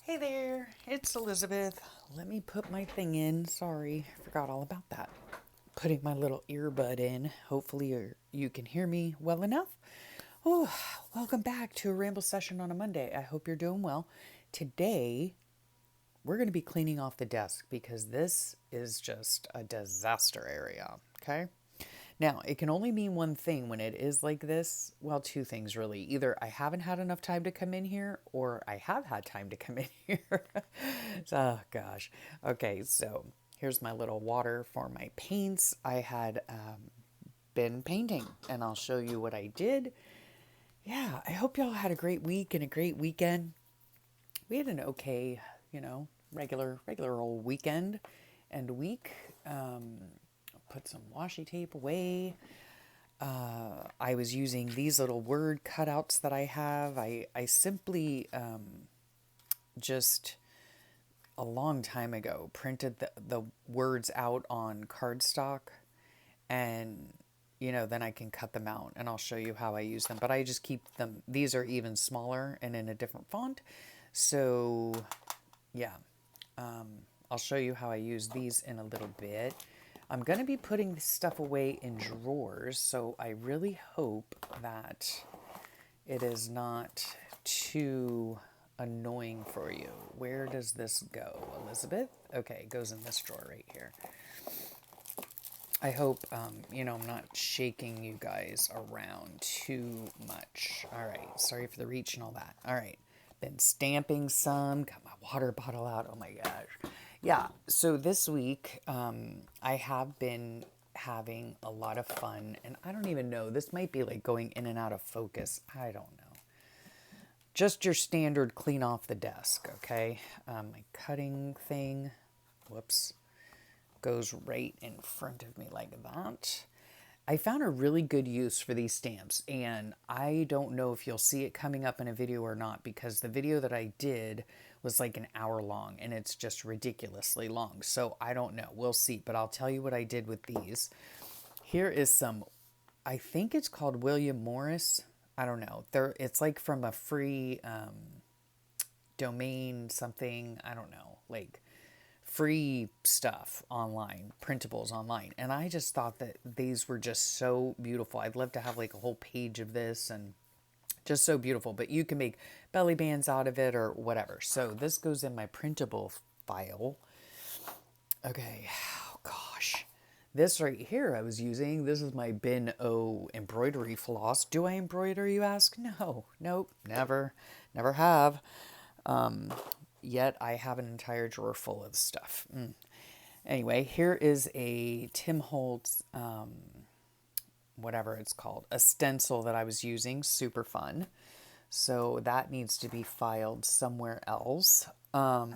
Hey there, it's Elizabeth. Let me put my thing in. Sorry, forgot all about that. Putting my little earbud in. Hopefully, you can hear me well enough. Oh, welcome back to a ramble session on a Monday. I hope you're doing well. Today, we're going to be cleaning off the desk because this is just a disaster area. Okay. Now, it can only mean one thing when it is like this. Well, two things really. Either I haven't had enough time to come in here, or I have had time to come in here. Oh, gosh. Okay, so here's my little water for my paints. I had been painting, and I'll show you what I did. Yeah, I hope y'all had a great week and a great weekend. We had an okay, regular old weekend and week. Um, put some washi tape away. I was using these little word cutouts that I have. I simply just a long time ago printed the words out on cardstock and then I can cut them out and I'll show you how I use them. But I just keep them, these are even smaller and in a different font. So yeah, I'll show you how I use these in a little bit. I'm going to be putting this stuff away in drawers, so I really hope that it is not too annoying for you. Where does this go, Elizabeth? Okay, it goes in this drawer right here. I hope, I'm not shaking you guys around too much. All right, sorry for the reach and all that. All right, been stamping some, got my water bottle out. Oh my gosh. Yeah, so this week I have been having a lot of fun, and I don't even know, this might be like going in and out of focus. I don't know. Just your standard clean off the desk, okay? My cutting thing, whoops, goes right in front of me like that. I found a really good use for these stamps, and I don't know if you'll see it coming up in a video or not because the video that I did was like an hour long and it's just ridiculously long. So I don't know. We'll see. But I'll tell you what I did with these. Here is some, I think it's called William Morris. I don't know. It's like from a free domain something. I don't know. Like free stuff online, printables online. And I just thought that these were just so beautiful. I'd love to have like a whole page of this and just so beautiful. But you can make belly bands out of it or whatever. So this goes in my printable file. Okay, oh gosh. This right here I was using, this is my Bin O embroidery floss. Do I embroider, you ask? No, nope, never have. Yet I have an entire drawer full of stuff. Anyway, here is a Tim Holtz, whatever it's called, a stencil that I was using. Super fun. So that needs to be filed somewhere else. I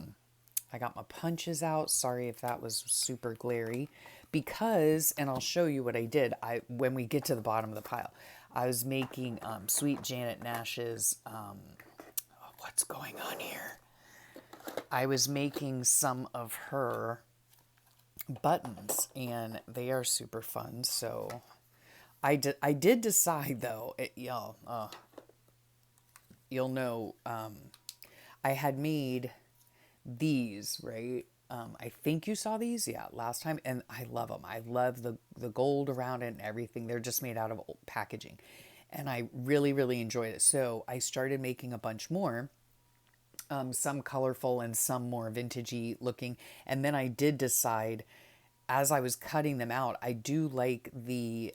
got my punches out. Sorry if that was super glary. Because, and I'll show you what I did. When we get to the bottom of the pile, I was making Sweet Janet Nash's. What's going on here? I was making some of her buttons, and they are super fun. So I did decide though, you'll know, I had made these, right? I think you saw these, yeah, last time, and I love them. I love the gold around it and everything. They're just made out of old packaging, and I really enjoyed it. So I started making a bunch more, some colorful and some more vintagey looking. And then I did decide, as I was cutting them out, I do like the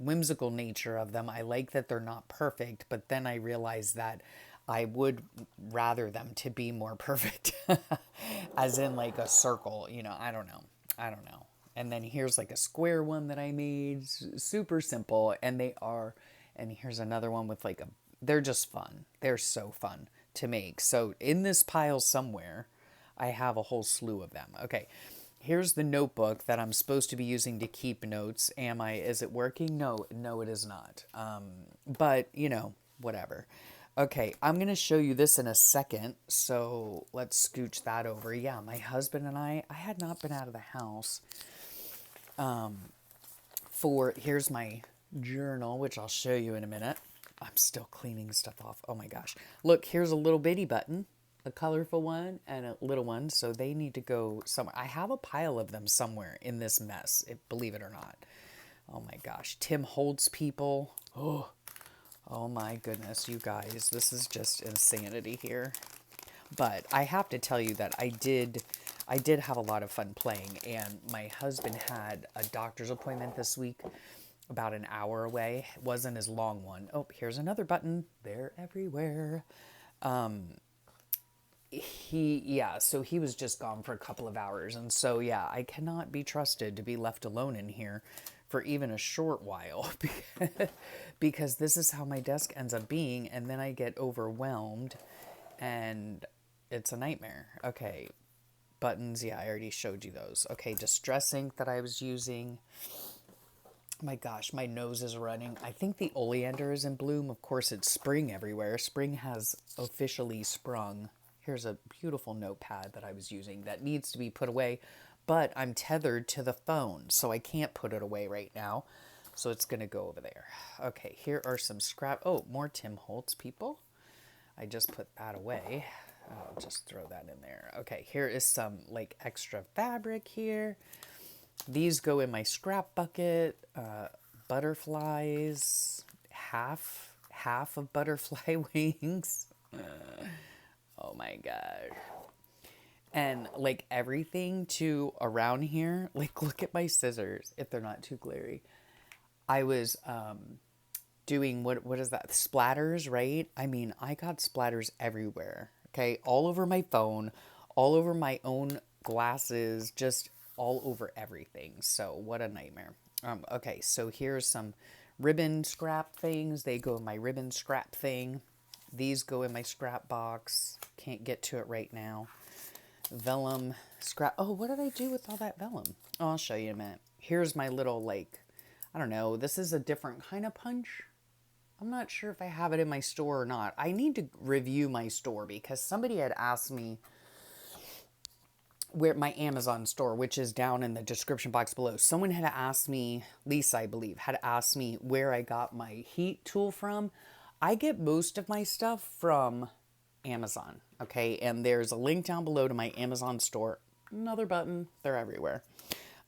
whimsical nature of them. I like that they're not perfect, but then I realized that I would rather them to be more perfect, as in like a circle, I don't know. I don't know. And then here's like a square one that I made, super simple, and they are, and here's another one with like they're just fun. They're so fun to make. So in this pile somewhere, I have a whole slew of them. Okay, here's the notebook that I'm supposed to be using to keep notes. Is it working? No, it is not. But, whatever. Okay, I'm going to show you this in a second. So let's scooch that over. Yeah, my husband and I had not been out of the house here's my journal, which I'll show you in a minute. I'm still cleaning stuff off. Oh my gosh. Look, here's a little bitty button, a colorful one and a little one. So they need to go somewhere. I have a pile of them somewhere in this mess, believe it or not. Oh my gosh. Tim Holtz people. Oh my goodness, you guys. This is just insanity here. But I have to tell you that I did have a lot of fun playing, and my husband had a doctor's appointment this week about an hour away. It wasn't his long one. Oh, here's another button. They're everywhere. So he was just gone for a couple of hours. And so, yeah, I cannot be trusted to be left alone in here for even a short while because this is how my desk ends up being. And then I get overwhelmed and it's a nightmare. Okay. Buttons. Yeah, I already showed you those. Okay. Distress ink that I was using. My gosh, my nose is running. I think the oleander is in bloom. Of course, it's spring everywhere. Spring has officially sprung. Here's a beautiful notepad that I was using that needs to be put away, but I'm tethered to the phone, so I can't put it away right now. So it's going to go over there. Okay, here are some scrap. Oh, more Tim Holtz people. I just put that away. I'll just throw that in there. Okay, here is some like extra fabric here. These go in my scrap bucket. Butterflies, half of butterfly wings. Oh my god. And like everything to around here, like look at my scissors if they're not too glary. I was doing what is that? Splatters, right? I mean, I got splatters everywhere. Okay, all over my phone, all over my own glasses, just all over everything. So what a nightmare. Okay, so here's some ribbon scrap things. They go in my ribbon scrap thing. These go in my scrap box. Can't get to it right now. Vellum scrap. Oh, what did I do with all that vellum? Oh, I'll show you in a minute. Here's my little, like, I don't know. This is a different kind of punch. I'm not sure if I have it in my store or not. I need to review my store because somebody had asked me where my Amazon store, which is down in the description box below. Someone had asked me, Lisa, I believe, had asked me where I got my heat tool from. I get most of my stuff from Amazon, okay? And there's a link down below to my Amazon store. Another button. They're everywhere.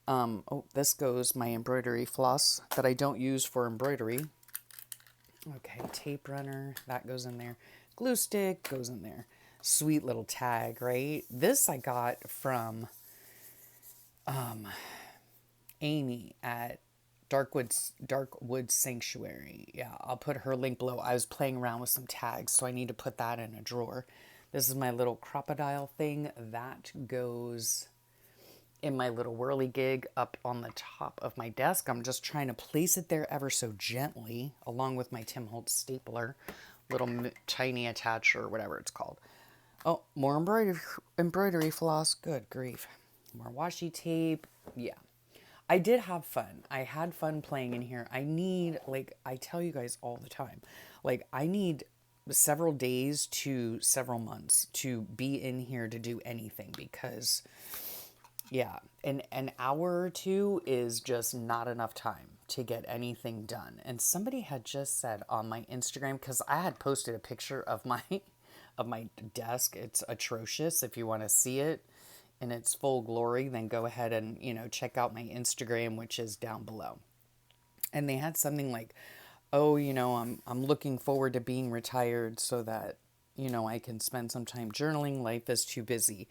Oh, this goes my embroidery floss that I don't use for embroidery. Okay, tape runner. That goes in there. Glue stick goes in there. Sweet little tag, right? This I got from Amy at Darkwood Sanctuary. Yeah, I'll put her link below. I was playing around with some tags, so I need to put that in a drawer. This is my little crocodile thing. That goes in my little whirly gig up on the top of my desk. I'm just trying to place it there ever so gently, along with my Tim Holtz stapler, little tiny attacher or whatever it's called. Oh, more embroidery floss. Good grief. More washi tape. Yeah. I did have fun. I had fun playing in here. I need, like, I tell you guys all the time, like, I need several days to several months to be in here to do anything because, yeah, an hour or two is just not enough time to get anything done. And somebody had just said on my Instagram, because I had posted a picture of my desk. It's atrocious. If you want to see it in its full glory, then go ahead and, check out my Instagram, which is down below. And they had something like, oh, I'm looking forward to being retired so that, I can spend some time journaling. Life is too busy.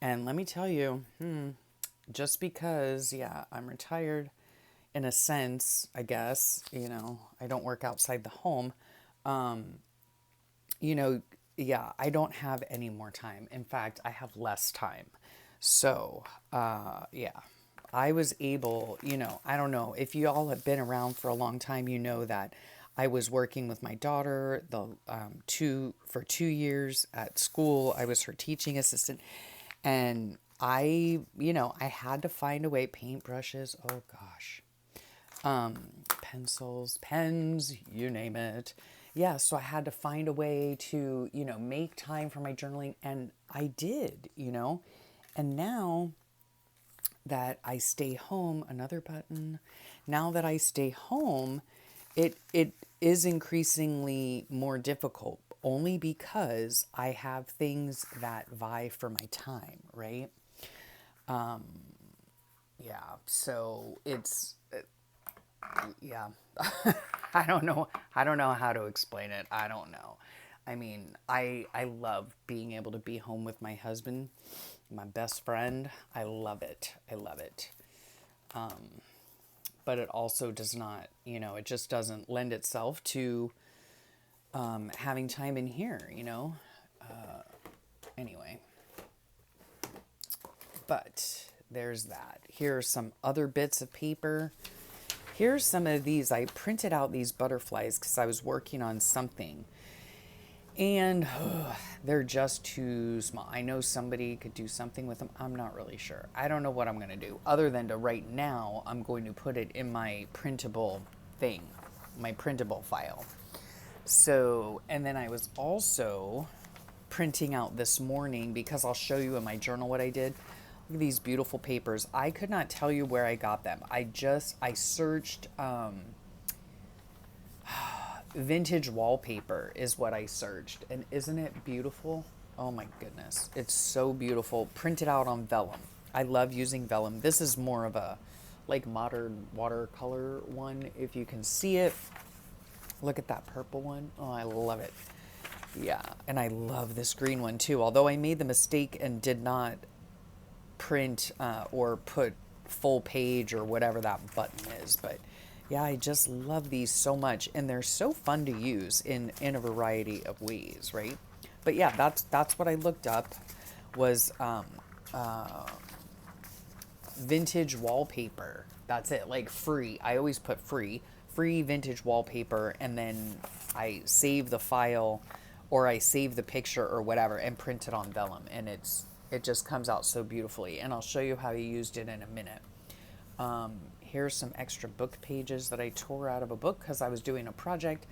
And let me tell you, just because, yeah, I'm retired in a sense, I guess, I don't work outside the home, yeah, I don't have any more time. In fact, I have less time. So, yeah, I was able, I don't know if you all have been around for a long time, that I was working with my daughter for 2 years at school. I was her teaching assistant, and I had to find a way. Paintbrushes, oh gosh, pencils, pens, you name it. Yeah, so I had to find a way to, make time for my journaling, and I did, and now that I stay home, another button, now that I stay home It is increasingly more difficult only because I have things that vie for my time, right? Yeah, so it's yeah. I don't know how to explain it. I don't know. I mean, I love being able to be home with my husband, my best friend. I love it. I love it. But it also does not, it just doesn't lend itself to having time in here, Anyway, but there's that. Here are some other bits of paper. Here's some of these. I printed out these butterflies because I was working on something. And they're just too small. I know somebody could do something with them. I'm not really sure. I don't know what I'm going to do. Other than to right now, I'm going to put it in my printable thing, my printable file. So, and then I was also printing out this morning because I'll show you in my journal what I did. Look at these beautiful papers. I could not tell you where I got them. I searched vintage wallpaper is what I searched. And isn't it beautiful? Oh my goodness. It's so beautiful. Printed out on vellum. I love using vellum. This is more of a like modern watercolor one. If you can see it. Look at that purple one. Oh, I love it. Yeah. And I love this green one too. Although I made the mistake and did not print or put full page or whatever that button is. But yeah, I just love these so much. And they're so fun to use in a variety of ways, right? But yeah, that's what I looked up was vintage wallpaper. That's it, like free. I always put free vintage wallpaper, and then I save the file or I save the picture or whatever and print it on vellum, and it just comes out so beautifully. And I'll show you how I used it in a minute. Here's some extra book pages that I tore out of a book because I was doing a project.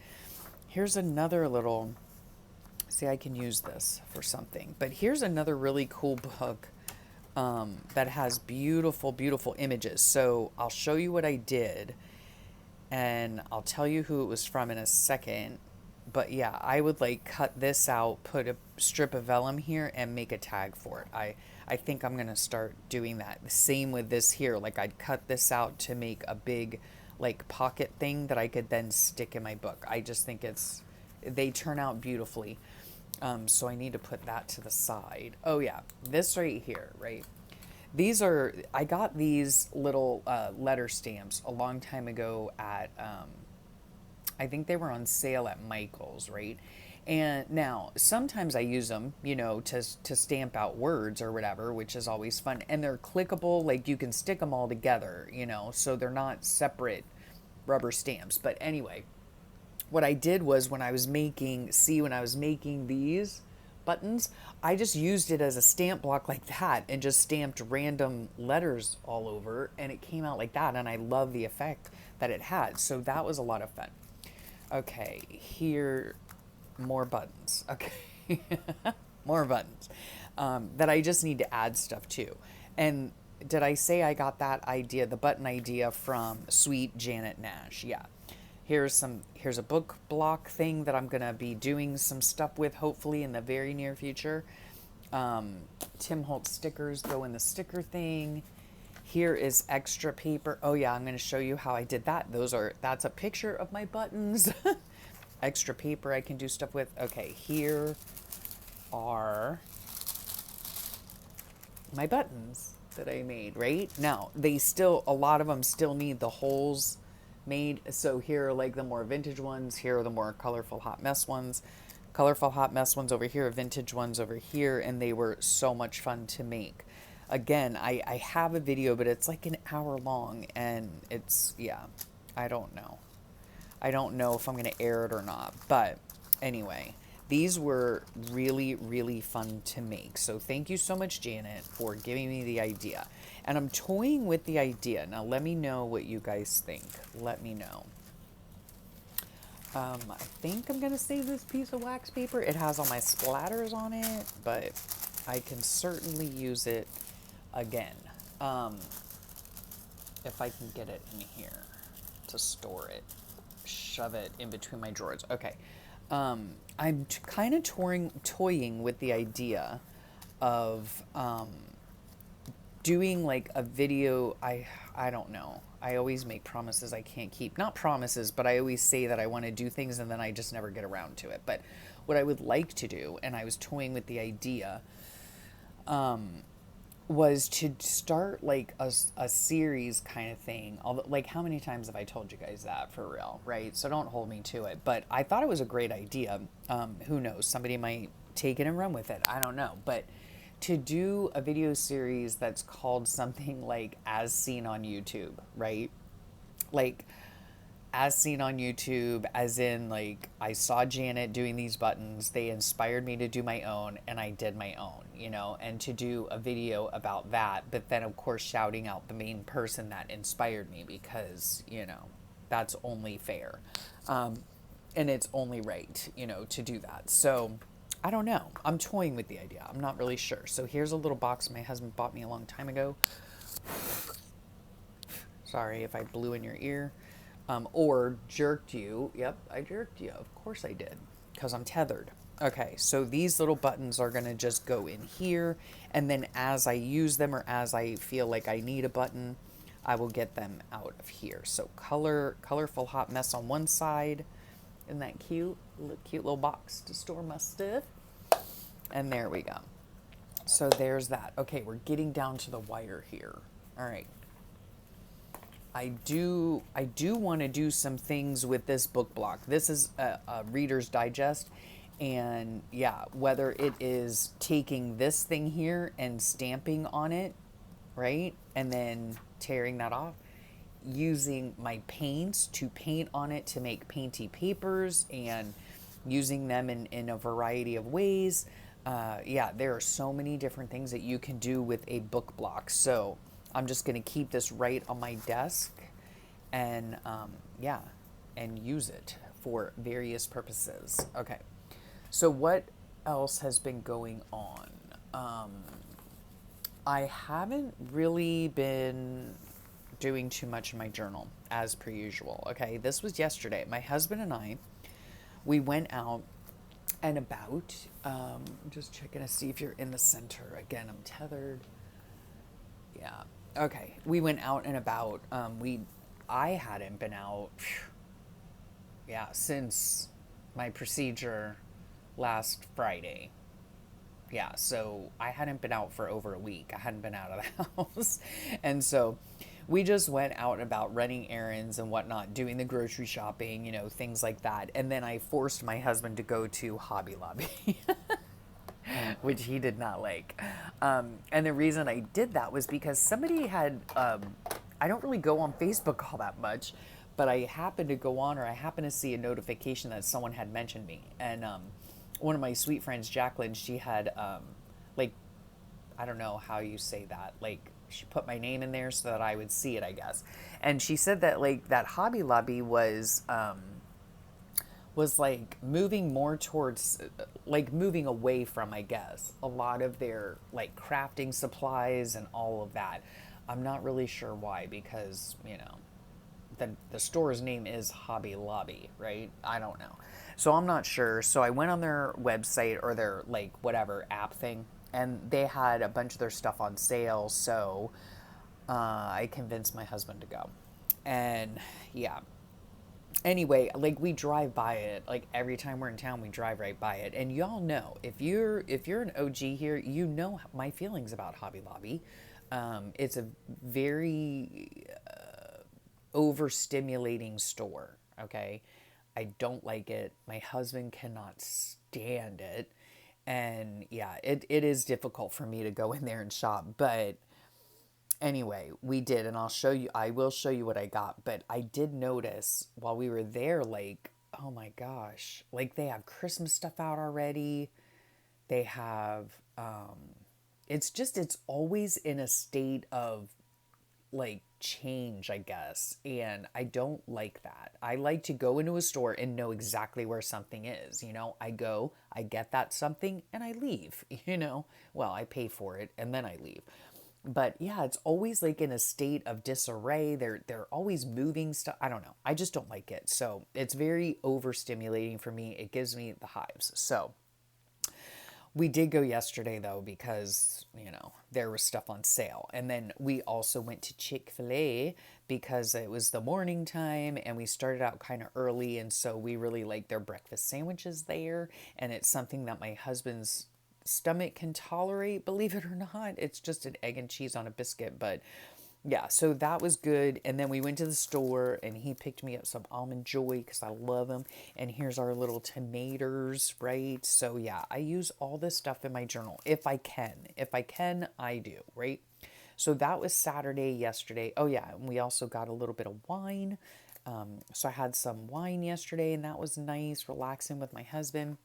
Here's another little, see, I can use this for something, but here's another really cool book that has beautiful, beautiful images. So I'll show you what I did and I'll tell you who it was from in a second. But yeah, I would like cut this out, put a strip of vellum here and make a tag for it. I think I'm going to start doing that. The same with this here. Like I'd cut this out to make a big like pocket thing that I could then stick in my book. I just think they turn out beautifully. So I need to put that to the side. Oh yeah, this right here, right? I got these little letter stamps a long time ago at, I think they were on sale at Michael's, right? And now sometimes I use them, to stamp out words or whatever, which is always fun. And they're clickable, like you can stick them all together, so they're not separate rubber stamps. But anyway, what I did was when I was making these buttons, I just used it as a stamp block like that and just stamped random letters all over, and it came out like that, and I love the effect that it had. So that was a lot of fun. Okay, here, more buttons. Okay, more buttons that I just need to add stuff to. And did I say I got that idea, the button idea, from Sweet Janet Nash? Yeah. Here's a book block thing that I'm gonna be doing some stuff with hopefully in the very near future. Tim Holtz stickers go in the sticker thing. Here is extra paper. Oh yeah, I'm gonna show you how I did that. That's a picture of my buttons. Extra paper I can do stuff with. Okay, here are my buttons that I made, right? Now, a lot of them still need the holes made. So here are like the more vintage ones. Here are the more colorful hot mess ones. Colorful hot mess ones over here, vintage ones over here, and they were so much fun to make. Again, I have a video, but it's like an hour long, and yeah, I don't know. I don't know if I'm going to air it or not, but anyway, these were really, really fun to make. So thank you so much, Janet, for giving me the idea. And I'm toying with the idea. Now, let me know what you guys think. Let me know. I think I'm going to save this piece of wax paper. It has all my splatters on it, but I can certainly use it again. If I can get it in here to store it. shove it in between my drawers. Okay. I'm kind of toying with the idea of doing like a video. I don't know. I always make promises I can't keep. Not promises, but I always say that I want to do things and then I just never get around to it. But what I would like to do, and I was toying with the idea, was to start like a series kind of thing. Although, like, how many times have I told you guys that, for real, right? So don't hold me to it. But I thought it was a great idea. Who knows? Somebody might take it and run with it. I don't know. But to do a video series that's called something like As Seen on YouTube, right? Like, as seen on YouTube, as in, like, I saw Janet doing these buttons, they inspired me to do my own, and I did my own, and to do a video about that, but then, of course, shouting out the main person that inspired me because, that's only fair. And it's only right, to do that. So, I don't know. I'm toying with the idea. I'm not really sure. So, here's a little box my husband bought me a long time ago. Sorry if I blew in your ear. Or jerked you. Yep, I jerked you. Of course I did, because I'm tethered. Okay, so these little buttons are going to just go in here, and then as I use them or as I feel like I need a button, I will get them out of here. So colorful hot mess on one side. Isn't that cute? Cute little box to store my stuff. And there we go. So there's that. Okay, we're getting down to the wire here. All right. I do want to do some things with this book block. This is a Reader's Digest, and yeah, whether it is taking this thing here and stamping on it, right, and then tearing that off, using my paints to paint on it to make painty papers, and using them in a variety of ways. Yeah, there are so many different things that you can do with a book block. So I'm just going to keep this right on my desk and, yeah, and use it for various purposes. Okay. So what else has been going on? I haven't really been doing too much in my journal as per usual. Okay. This was yesterday. My husband and I, we went out and about. I'm just checking to see if you're in the center. Again, I'm tethered. Yeah. Okay. We went out and about. I hadn't been out, yeah, since my procedure last Friday. Yeah, so I hadn't been out for over a week. I hadn't been out of the house. And so we just went out and about running errands and whatnot, doing the grocery shopping, things like that. And then I forced my husband to go to Hobby Lobby. Which he did not like. And the reason I did that was because somebody had, I don't really go on Facebook all that much, but I happened to go on, or I happened to see a notification that someone had mentioned me. And one of my sweet friends, Jacqueline, she had, like, I don't know how you say that, like, she put my name in there so that I would see it, I guess. And she said that, like, that Hobby Lobby was like moving more towards, like, moving away from, I guess, a lot of their, like, crafting supplies and all of that. I'm not really sure why, because, the store's name is Hobby Lobby, right? I don't know. So I'm not sure. So I went on their website or their, like, whatever app thing, and they had a bunch of their stuff on sale. So I convinced my husband to go. And yeah. Anyway, like, we drive by it, like, every time we're in town, we drive right by it. And y'all know, if you're an OG here, you know my feelings about Hobby Lobby. It's a very overstimulating store. Okay, I don't like it. My husband cannot stand it, and yeah, it is difficult for me to go in there and shop. But anyway, we did, and I will show you what I got. But I did notice while we were there, like, oh my gosh, like, they have Christmas stuff out already. They have, it's always in a state of, like, change, I guess. And I don't like that. I like to go into a store and know exactly where something is. I go, I get that something, and I leave, Well, I pay for it and then I leave. But yeah, it's always like in a state of disarray. They're always moving stuff. I don't know. I just don't like it. So it's very overstimulating for me. It gives me the hives. So we did go yesterday though because, there was stuff on sale. And then we also went to Chick-fil-A because it was the morning time and we started out kind of early, and so we really like their breakfast sandwiches there, and it's something that my husband's stomach can tolerate, believe it or not. It's just an egg and cheese on a biscuit, but yeah, so that was good. And then we went to the store and he picked me up some almond joy because I love them. And here's our little tomatoes, right? So yeah, I use all this stuff in my journal if I can. If I can, I do, right? So that was Saturday yesterday. Oh yeah, and we also got a little bit of wine. So I had some wine yesterday and that was nice, relaxing with my husband.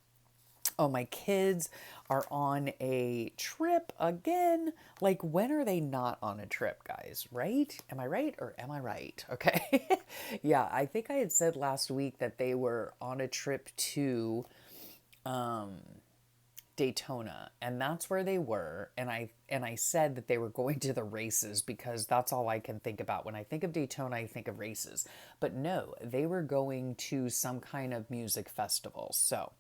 Oh, my kids are on a trip again. Like, when are they not on a trip, guys? Right? Am I right or am I right? Okay. Yeah, I think I had said last week that they were on a trip to Daytona, and that's where they were. And I said that they were going to the races because that's all I can think about. When I think of Daytona, I think of races. But no, they were going to some kind of music festival. So,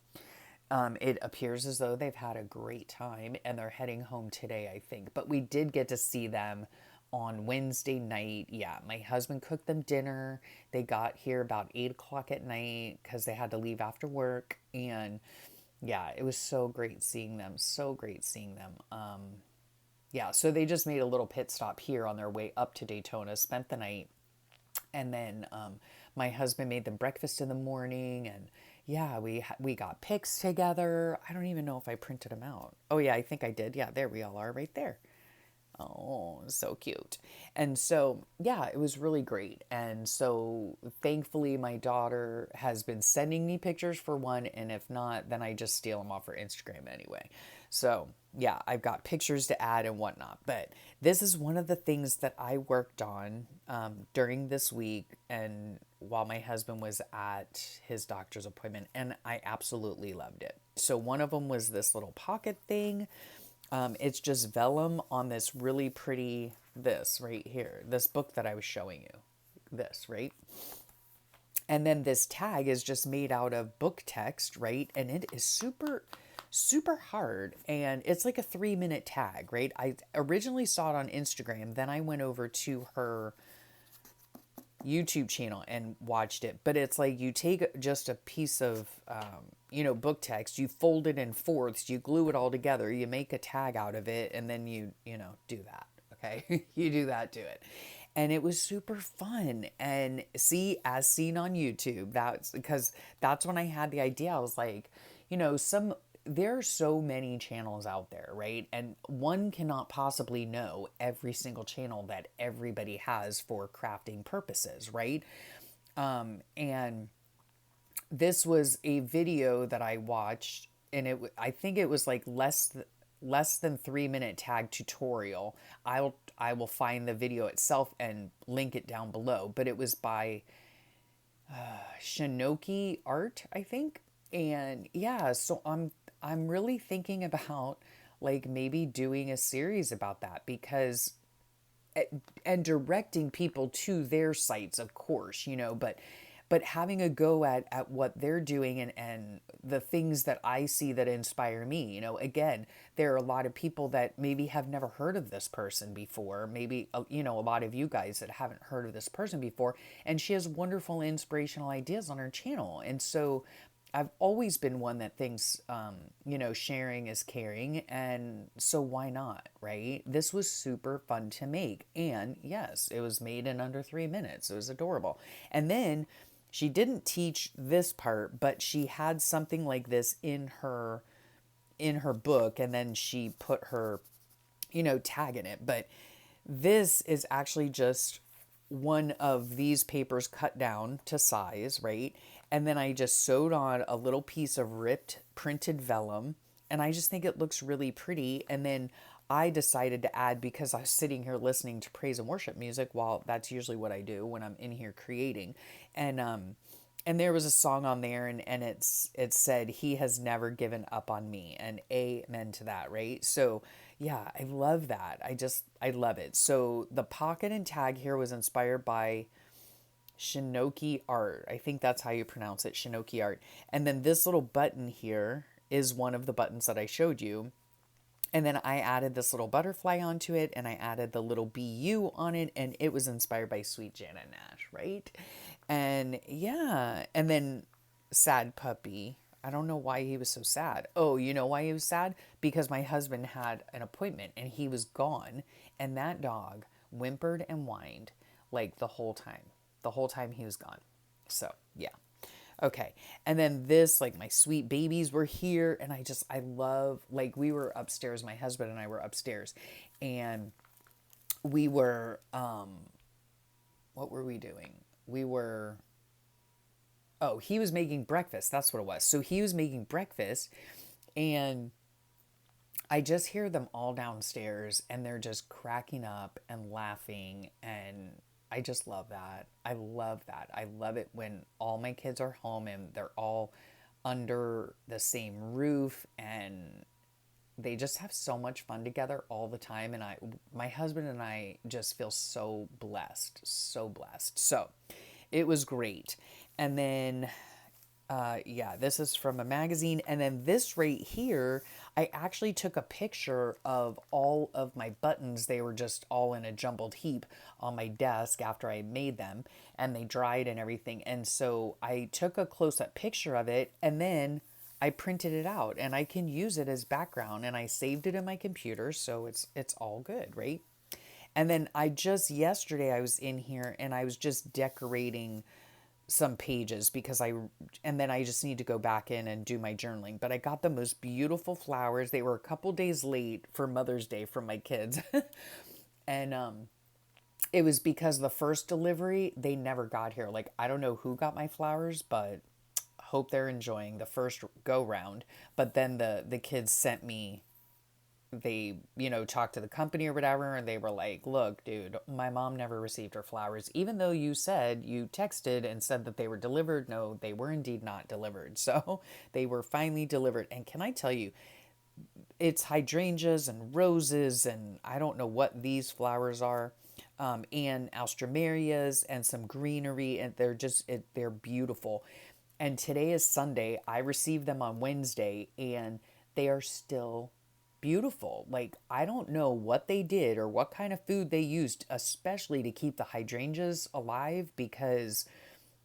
it appears as though they've had a great time and they're heading home today, I think. But we did get to see them on Wednesday night. Yeah, my husband cooked them dinner. They got here about 8 o'clock at night because they had to leave after work. And yeah, it was so great seeing them. So great seeing them. Yeah, so they just made a little pit stop here on their way up to Daytona, spent the night, and then my husband made them breakfast in the morning, and yeah, we got pics together. I don't even know if I printed them out. Oh yeah, I think I did. Yeah, there we all are right there. Oh, so cute. And so, yeah, it was really great. And so, thankfully, my daughter has been sending me pictures for one. And if not, then I just steal them off her Instagram anyway. So, yeah, I've got pictures to add and whatnot. But this is one of the things that I worked on during this week and while my husband was at his doctor's appointment. And I absolutely loved it. So, one of them was this little pocket thing. It's just vellum on this really pretty, this right here, this book that I was showing you, this, right? And then this tag is just made out of book text, right? And it is super, super hard. And it's like a 3-minute tag, right? I originally saw it on Instagram. Then I went over to her YouTube channel and watched it. But it's like you take just a piece of, book text, you fold it in fourths, you glue it all together, you make a tag out of it, and then do that. Okay. You do that to it. And it was super fun. And see, as seen on YouTube, that's because that's when I had the idea. I was like, there are so many channels out there, right? And one cannot possibly know every single channel that everybody has for crafting purposes, right? And this was a video that I watched, and I think it was like less than 3-minute tag tutorial. I will find the video itself and link it down below. But it was by Shinoki Art, I think. And yeah, so I'm really thinking about like maybe doing a series about that because and directing people to their sites, of course, but having a go at what they're doing and the things that I see that inspire me. Again, there are a lot of people that maybe have never heard of this person before. Maybe, a lot of you guys that haven't heard of this person before. And she has wonderful inspirational ideas on her channel. And so I've always been one that thinks, sharing is caring. And so why not, right? This was super fun to make. And yes, it was made in under 3 minutes. It was adorable. And then she didn't teach this part, but she had something like this in her book. And then she put her, tag in it. But this is actually just one of these papers cut down to size, right? And then I just sewed on a little piece of ripped printed vellum. And I just think it looks really pretty. And then I decided to add, because I was sitting here listening to praise and worship music, while that's usually what I do when I'm in here creating. And and there was a song on there, and it said he has never given up on me, and amen to that, right? So yeah, I love that. I love it. So the pocket and tag here was inspired by Shinoki art. I think that's how you pronounce it, Shinoki art. And then this little button here is one of the buttons that I showed you. And then I added this little butterfly onto it, and I added the little BU on it, and it was inspired by Sweet Janet Nash, right? And yeah, and then Sad Puppy. I don't know why he was so sad. Oh, you know why he was sad? Because my husband had an appointment and he was gone, and that dog whimpered and whined like the whole time. The whole time he was gone. So, yeah. Okay. And then this, like my sweet babies were here, and I love, like, we were upstairs, my husband and I were upstairs, and we were, what were we doing? We were, oh, he was making breakfast. That's what it was. So he was making breakfast, and I just hear them all downstairs, and they're just cracking up and laughing, and I just love that. I love that. I love it when all my kids are home and they're all under the same roof, and they just have so much fun together all the time, and my husband and I just feel so blessed, so blessed. So it was great. And then yeah, this is from a magazine. And then this right here, I actually took a picture of all of my buttons. They were just all in a jumbled heap on my desk after I made them, and they dried and everything. And so I took a close-up picture of it, and then I printed it out, and I can use it as background, and I saved it in my computer, so it's all good, right? And then yesterday I was in here and I was just decorating some pages because and then I just need to go back in and do my journaling. But I got the most beautiful flowers. They were a couple days late for Mother's Day from my kids. And it was because the first delivery, they never got here. Like, I don't know who got my flowers, but hope they're enjoying the first go round. But then the kids sent me, they, talked to the company or whatever, and they were like, look, dude, my mom never received her flowers. Even though you texted and said that they were delivered, no, they were indeed not delivered. So they were finally delivered. And can I tell you, it's hydrangeas and roses, and I don't know what these flowers are, and alstromerias and some greenery, and they're beautiful. And today is Sunday. I received them on Wednesday, and they are still beautiful. Like, I don't know what they did or what kind of food they used, especially to keep the hydrangeas alive, because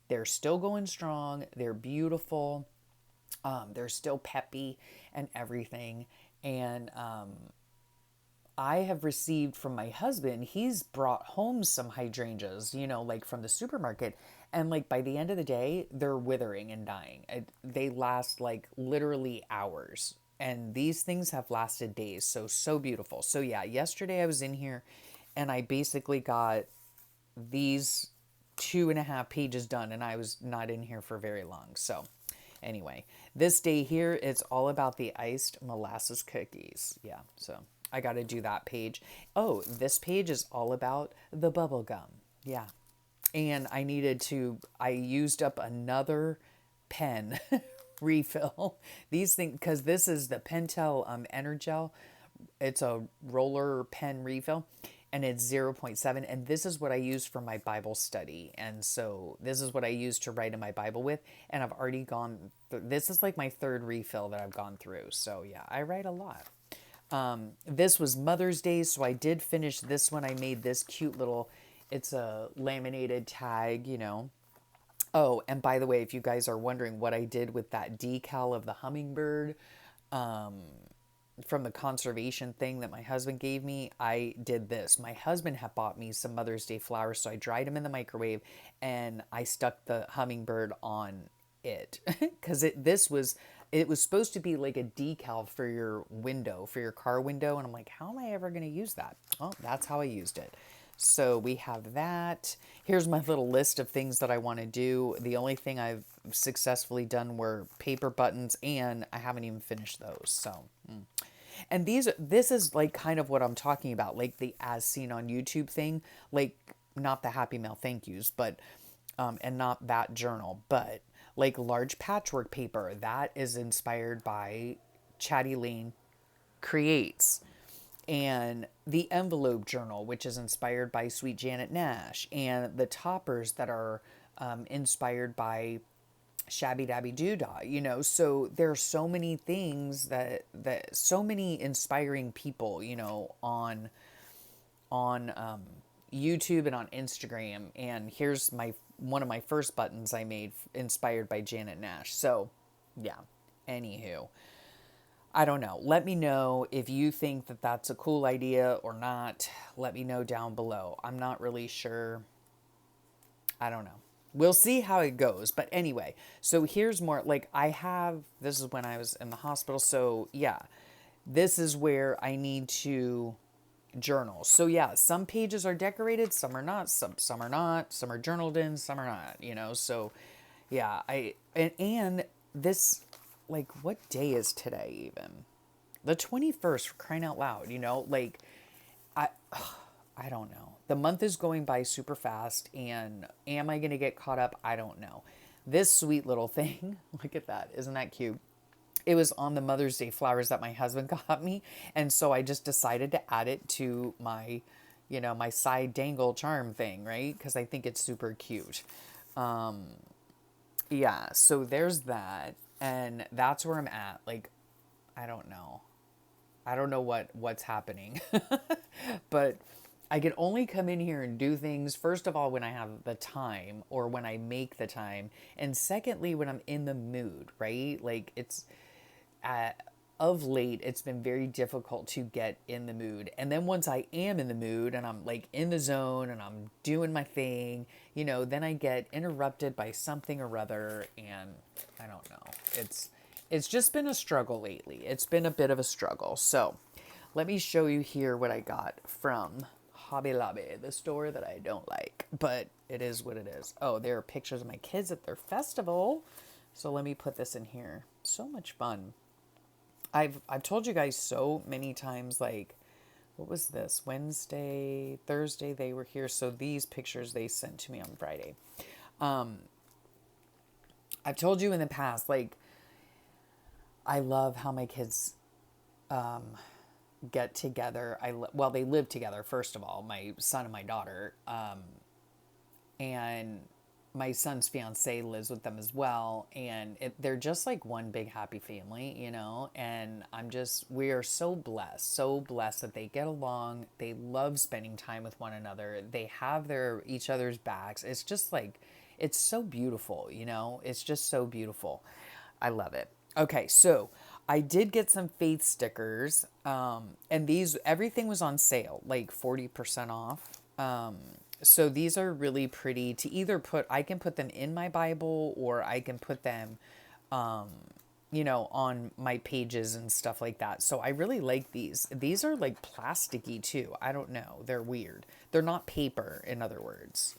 they're still going strong. They're beautiful. They're still peppy and everything. And I have received from my husband, he's brought home some hydrangeas, like from the supermarket. And like by the end of the day, they're withering and dying. They last like literally hours. And these things have lasted days. So, so beautiful. So, yeah, yesterday I was in here and I basically got these 2.5 pages done, and I was not in here for very long. So, anyway, this day here, it's all about the iced molasses cookies. Yeah, so I got to do that page. Oh, this page is all about the bubble gum. Yeah. And I used up another pen refill. These things, because this is the Pentel Energel. It's a roller pen refill, and it's 0.7. And this is what I use for my Bible study. And so this is what I use to write in my Bible with. And I've already this is like my third refill that I've gone through. So yeah, I write a lot. This was Mother's Day, so I did finish this one. I made this cute little, it's a laminated tag. Oh, and by the way, if you guys are wondering what I did with that decal of the hummingbird from the conservation thing that my husband gave me, I did this. My husband had bought me some Mother's Day flowers, so I dried them in the microwave and I stuck the hummingbird on it because it was supposed to be like a decal for your window, for your car window, and I'm like, how am I ever going to use that? Well, that's how I used it. So we have that. Here's my little list of things that I want to do. The only thing I've successfully done were paper buttons, and I haven't even finished those. So, and this is like kind of what I'm talking about, like the as seen on YouTube thing, like not the Happy Mail thank yous, but and not that journal, but like large patchwork paper, that is inspired by Chatty Lane Creates. And the envelope journal, which is inspired by Sweet Janet Nash, and the toppers that are inspired by Shabby Dabby Doodah, you know. So there are so many things that so many inspiring people, you know, on YouTube and on Instagram. And here's my one of my first buttons I made inspired by Janet Nash. So yeah, anywho, I don't know. Let me know if you think that that's a cool idea or not. Let me know down below. I'm not really sure. I don't know. We'll see how it goes. But anyway, so here's more. Like, this is when I was in the hospital. So yeah, this is where I need to journal. So yeah, some pages are decorated, some are not, some are not, some are journaled in, some are not, you know. So yeah, and this, like, what day is today even? The 21st, for crying out loud, you know? Like, I I don't know. The month is going by super fast, and am I going to get caught up? I don't know. This sweet little thing, look at that. Isn't that cute? It was on the Mother's Day flowers that my husband got me. And so I just decided to add it to my, you know, my side dangle charm thing, right? Because I think it's super cute. Yeah, so there's that. And that's where I'm at. Like, I don't know. I don't know what's happening. But I can only come in here and do things, first of all, when I have the time or when I make the time. And secondly, when I'm in the mood, right? Like, uh, of late, it's been very difficult to get in the mood. And then once I am in the mood and I'm like in the zone and I'm doing my thing, you know, then I get interrupted by something or other. And I don't know. It's just been a struggle lately. It's been a bit of a struggle. So let me show you here what I got from Hobby Lobby, the store that I don't like, but it is what it is. Oh, there are pictures of my kids at their festival. So let me put this in here. So much fun. I've told you guys so many times, like, what was this? Wednesday, Thursday, they were here. So these pictures they sent to me on Friday. I've told you in the past, like, I love how my kids get together. Well, they live together, first of all, my son and my daughter. And my son's fiance lives with them as well. And they're just like one big happy family, you know. And we are so blessed that they get along. They love spending time with one another. They have each other's backs. It's just like, it's so beautiful, you know. It's just so beautiful. I love it. Okay, so I did get some Faith stickers, and everything was on sale, like 40% off. So these are really pretty to either I can put them in my Bible, or I can put them, you know, on my pages and stuff like that. So I really like these. These are like plasticky too. I don't know. They're weird. They're not paper, in other words.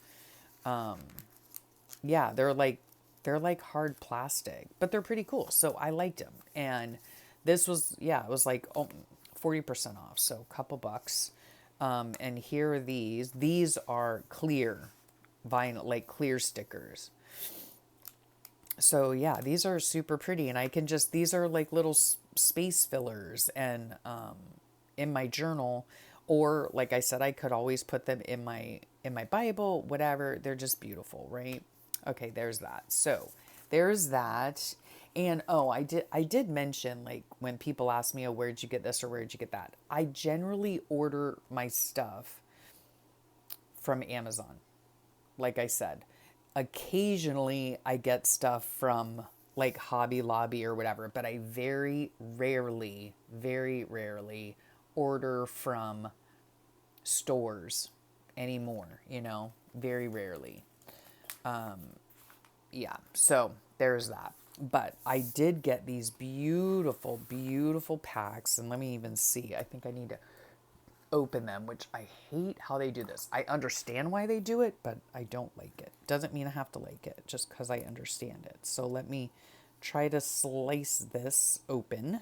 Yeah, they're like hard plastic, but they're pretty cool. So I liked them. And this was, yeah, it was like 40% off. So a couple bucks. And here are these. These are clear vinyl, like clear stickers. So yeah, these are super pretty. And these are like little space fillers and in my journal. Or like I said, I could always put them in my Bible, whatever. They're just beautiful, right? Okay, there's that. So there's that. And oh, I did mention, like, when people ask me, oh, where'd you get this or where'd you get that? I generally order my stuff from Amazon. Like I said, occasionally I get stuff from like Hobby Lobby or whatever, but I very rarely order from stores anymore, you know, very rarely. Yeah, so there's that. But I did get these beautiful, beautiful packs. And let me even see. I think I need to open them, which I hate how they do this. I understand why they do it, but I don't like it. Doesn't mean I have to like it, just because I understand it. So let me try to slice this open.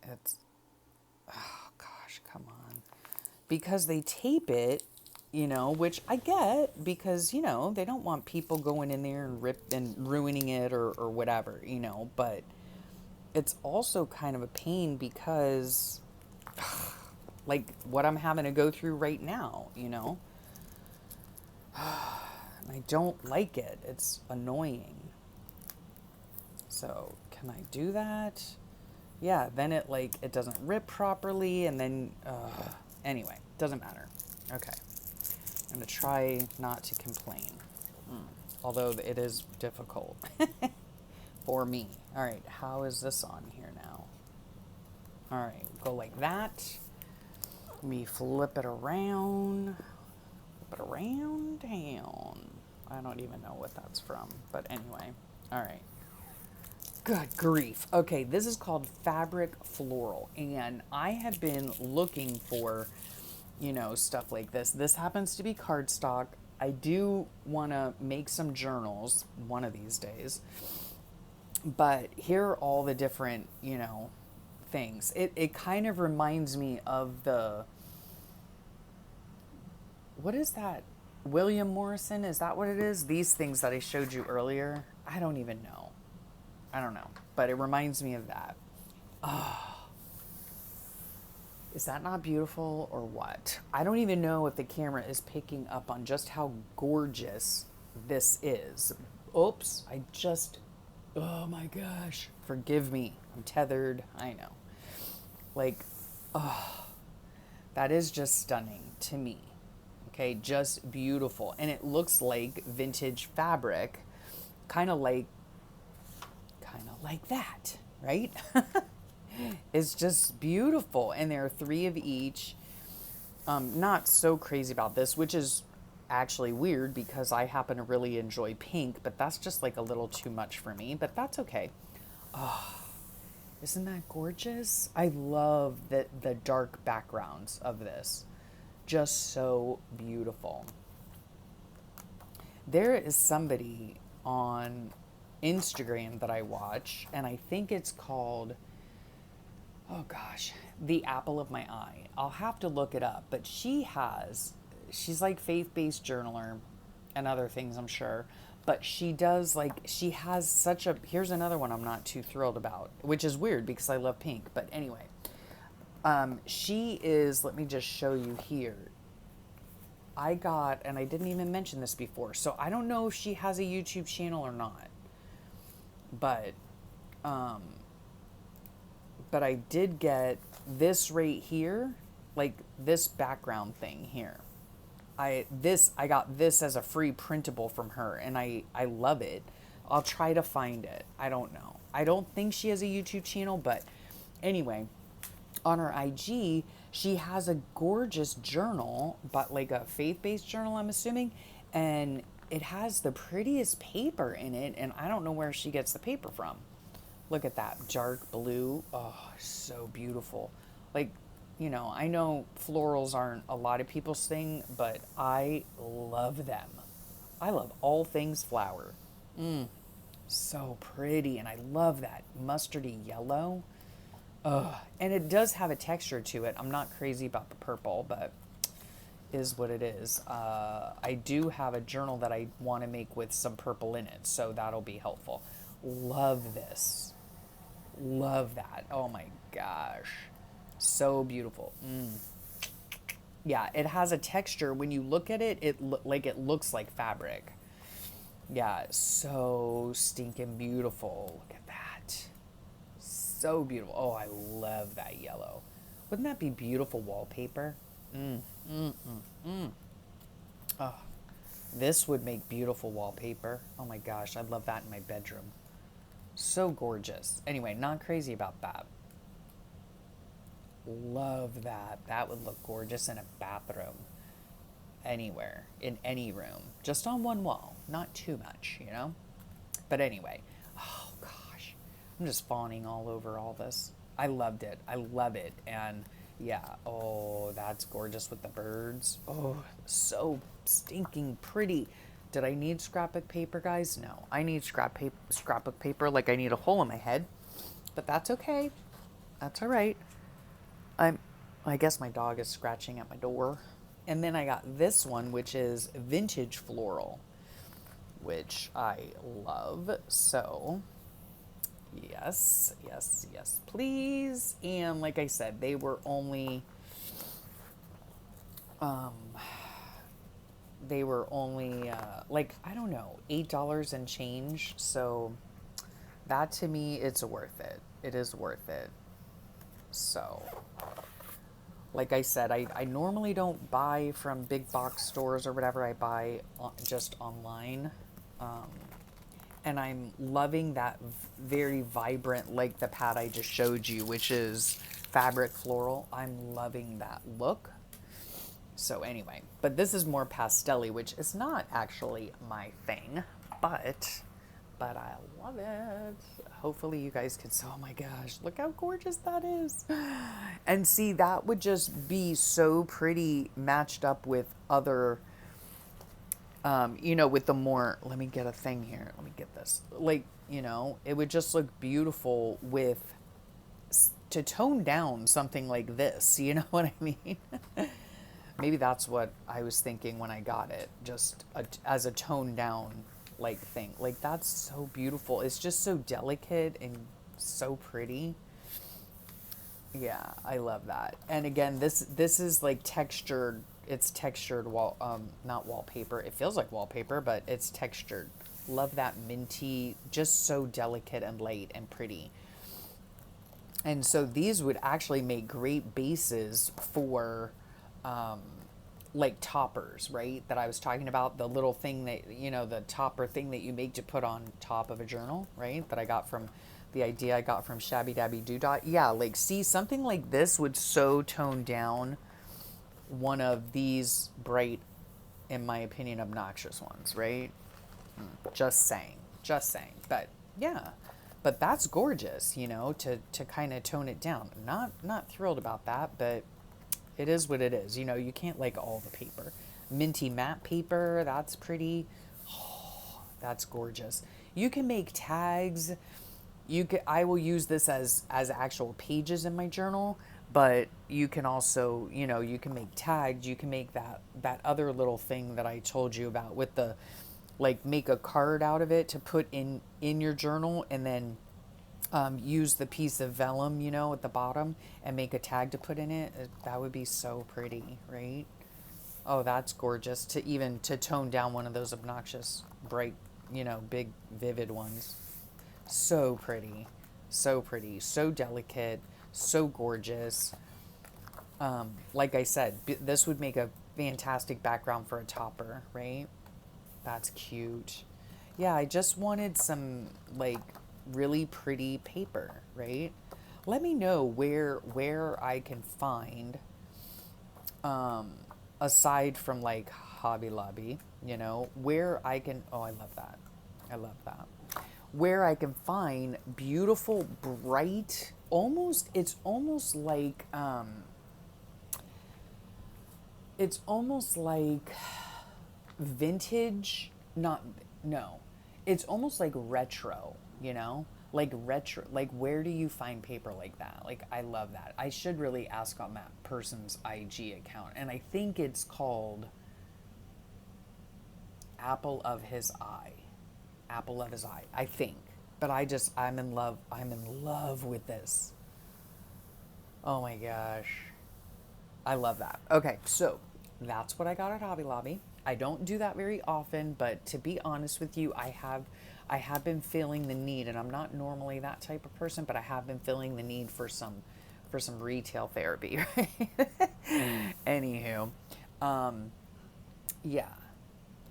It's, oh gosh, come on. Because they tape it, you know, which I get because, you know, they don't want people going in there and rip and ruining it or whatever, you know, but it's also kind of a pain because like what I'm having to go through right now, you know. I don't like it. It's annoying. So, can I do that? Yeah, then it like it doesn't rip properly and then anyway, doesn't matter. Okay. I'm going to try not to complain. Although it is difficult for me. All right, how is this on here now? All right, go like that. Let me flip it around. Flip it around down. I don't even know what that's from, but anyway. All right. Good grief. Okay, this is called Fabric Floral, and I have been looking for, you know, stuff like this. This happens to be cardstock. I do want to make some journals one of these days, but here are all the different, you know, things. It kind of reminds me of the, what is that? William Morrison, is that what it is? These things that I showed you earlier? I don't even know. I don't know, but it reminds me of that. Is that not beautiful or what? I don't even know if the camera is picking up on just how gorgeous this is. Oops, oh my gosh. Forgive me. I'm tethered. I know. Like, that is just stunning to me. Okay, just beautiful. And it looks like vintage fabric, kind of like that, right? It's just beautiful. And there are 3 of each. Not so crazy about this, which is actually weird because I happen to really enjoy pink, but that's just like a little too much for me, but that's okay. Isn't that gorgeous? I love the dark backgrounds of this. Just so beautiful. There is somebody on Instagram that I watch, and I think it's called, oh gosh, The Apple of My Eye. I'll have to look it up, but she's like faith-based journaler and other things, I'm sure. But she has such a, here's another one I'm not too thrilled about, which is weird because I love pink. But anyway, she is, let me just show you here. And I didn't even mention this before, so I don't know if she has a YouTube channel or not. But I did get this right here, like this background thing here. I got this as a free printable from her, and I love it. I'll try to find it. I don't know. I don't think she has a YouTube channel, but anyway, on her IG, she has a gorgeous journal, but like a faith-based journal, I'm assuming, and it has the prettiest paper in it, and I don't know where she gets the paper from. Look at that dark blue. Oh, so beautiful. Like, you know, I know florals aren't a lot of people's thing, but I love them. I love all things flower. So pretty, and I love that mustardy yellow. And it does have a texture to it. I'm not crazy about the purple, but is what it is. I do have a journal that I want to make with some purple in it, so that'll be helpful. Love this. Love that. Oh my gosh. So beautiful. Yeah, it has a texture. When you look at it, it looks like fabric. Yeah, so stinking beautiful. Look at that. So beautiful. Oh, I love that yellow. Wouldn't that be beautiful wallpaper? Oh, this would make beautiful wallpaper. Oh my gosh, I'd love that in my bedroom. So gorgeous. Anyway, not crazy about that. Love that. That would look gorgeous in a bathroom. Anywhere. In any room. Just on one wall. Not too much, you know? But anyway. Oh gosh. I'm just fawning all over all this. I loved it. I love it. And yeah. Oh, that's gorgeous with the birds. Oh, so stinking pretty. Did I need scrapbook paper, guys? No. I need scrapbook paper like I need a hole in my head. But that's okay. That's all right. I guess my dog is scratching at my door. And then I got this one, which is Vintage Floral, which I love. So, yes, yes, yes, please. And like I said, they were only like, I don't know, $8 and change. So that to me, it's worth it. It is worth it. So, like I said, I normally don't buy from big box stores or whatever. I buy just online. And I'm loving that very vibrant, like the pad I just showed you, which is fabric floral. I'm loving that look. So anyway, but this is more pastel-y, which is not actually my thing, but I love it. Hopefully you guys can see, oh my gosh, look how gorgeous that is. And see, that would just be so pretty matched up with other, with the more, let me get a thing here. Let me get this. Like, it would just look beautiful to tone down something like this. You know what I mean? Maybe that's what I was thinking when I got it, just as a toned down like thing. Like, that's so beautiful. It's just so delicate and so pretty. Yeah, I love that. And again, this is like textured. It's textured not wallpaper. It feels like wallpaper, but it's textured. Love that minty, just so delicate and light and pretty. And so these would actually make great bases for like toppers, right? That I was talking about, the little thing that, the topper thing that you make to put on top of a journal, right? That I got from the idea I got from Shabby Dabby Doodot. Yeah, like, see, something like this would so tone down one of these bright, in my opinion, obnoxious ones, right? Just saying, just saying. But yeah, but that's gorgeous, to kind of tone it down. Not thrilled about that, but it is what it is. You can't like all the paper. Minty matte paper, that's pretty. Oh, that's gorgeous. You can make tags. I will use this as actual pages in my journal, but you can also, you can make tags. You can make that other little thing that I told you about with the, like, make a card out of it to put in your journal, and then use the piece of vellum, at the bottom, and make a tag to put in it. That would be so pretty, right? Oh, that's gorgeous, to tone down one of those obnoxious, bright, big, vivid ones. So pretty, so pretty, so delicate, so gorgeous. Like I said, this would make a fantastic background for a topper, right? That's cute. Yeah, I just wanted some, like, really pretty paper, right? Let me know where I can find, aside from like Hobby Lobby, where I can, oh, I love that. I love that. Where I can find beautiful, bright, it's almost like vintage, not, no, it's almost like retro, like retro, like, where do you find paper like that? Like, I love that. I should really ask on that person's IG account, and I think it's called Apple of His Eye. Apple of His Eye, I think. But I'm in love with this. Oh my gosh. I love that. Okay, so that's what I got at Hobby Lobby. I don't do that very often, but to be honest with you, I have been feeling the need, and I'm not normally that type of person, but I have been feeling the need for some retail therapy. Anywho, yeah.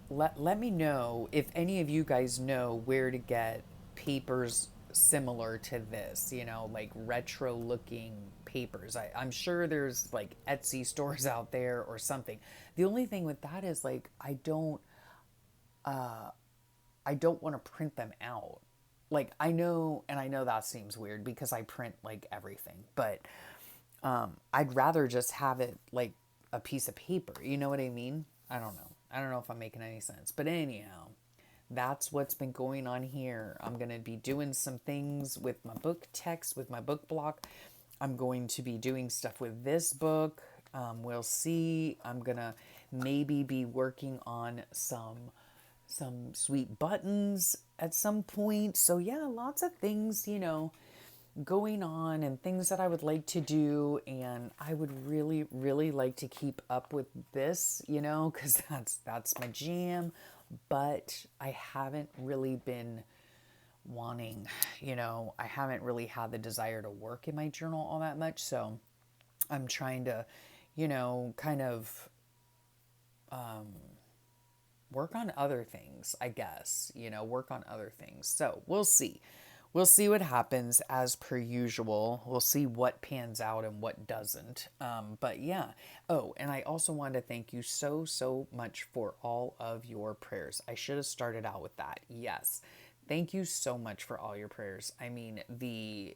Let me know if any of you guys know where to get papers similar to this, like retro looking papers. I'm sure there's like Etsy stores out there or something. The only thing with that is, like, I don't want to print them out. Like, I know that seems weird because I print like everything, but I'd rather just have it like a piece of paper. You know what I mean? I don't know. I don't know if I'm making any sense. But anyhow, that's what's been going on here. I'm going to be doing some things with my book text, with my book block. I'm going to be doing stuff with this book. We'll see. I'm gonna maybe be working on some sweet buttons at some point. So yeah, lots of things, going on and things that I would like to do, and I would really really like to keep up with this, cuz that's my jam, but I haven't really been wanting, I haven't really had the desire to work in my journal all that much, so I'm trying to, kind of work on other things, I guess, work on other things. So we'll see. We'll see what happens as per usual. We'll see what pans out and what doesn't. But yeah. Oh, and I also wanted to thank you so, so much for all of your prayers. I should have started out with that. Yes. Thank you so much for all your prayers. I mean, the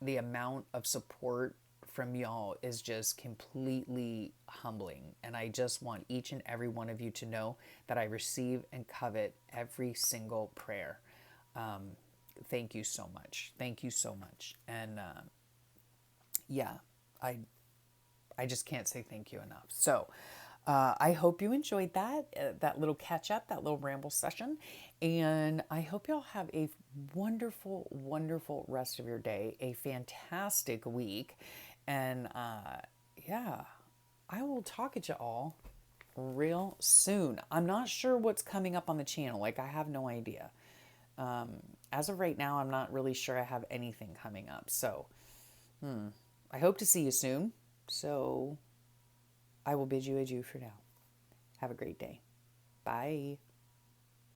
amount of support from y'all is just completely humbling. And I just want each and every one of you to know that I receive and covet every single prayer. Thank you so much. Thank you so much. And yeah, I I just can't say thank you enough. So I hope you enjoyed that little catch up, that little ramble session. And I hope y'all have a wonderful, wonderful rest of your day, a fantastic week. And yeah, I will talk at you all real soon. I'm not sure what's coming up on the channel. Like, I have no idea. As of right now, I'm not really sure I have anything coming up. So I hope to see you soon. So I will bid you adieu for now. Have a great day. Bye.